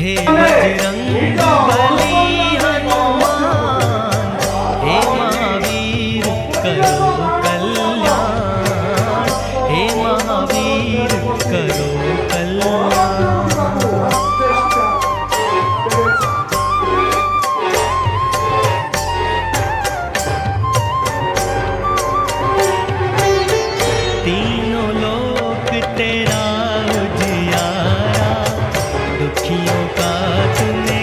हे बजरंग बली हनुमान, हे महावीर करो कल्याण, हे महावीर करो कल्याण। तीनों लोक तेरा उजियारा, दुखियों का तूने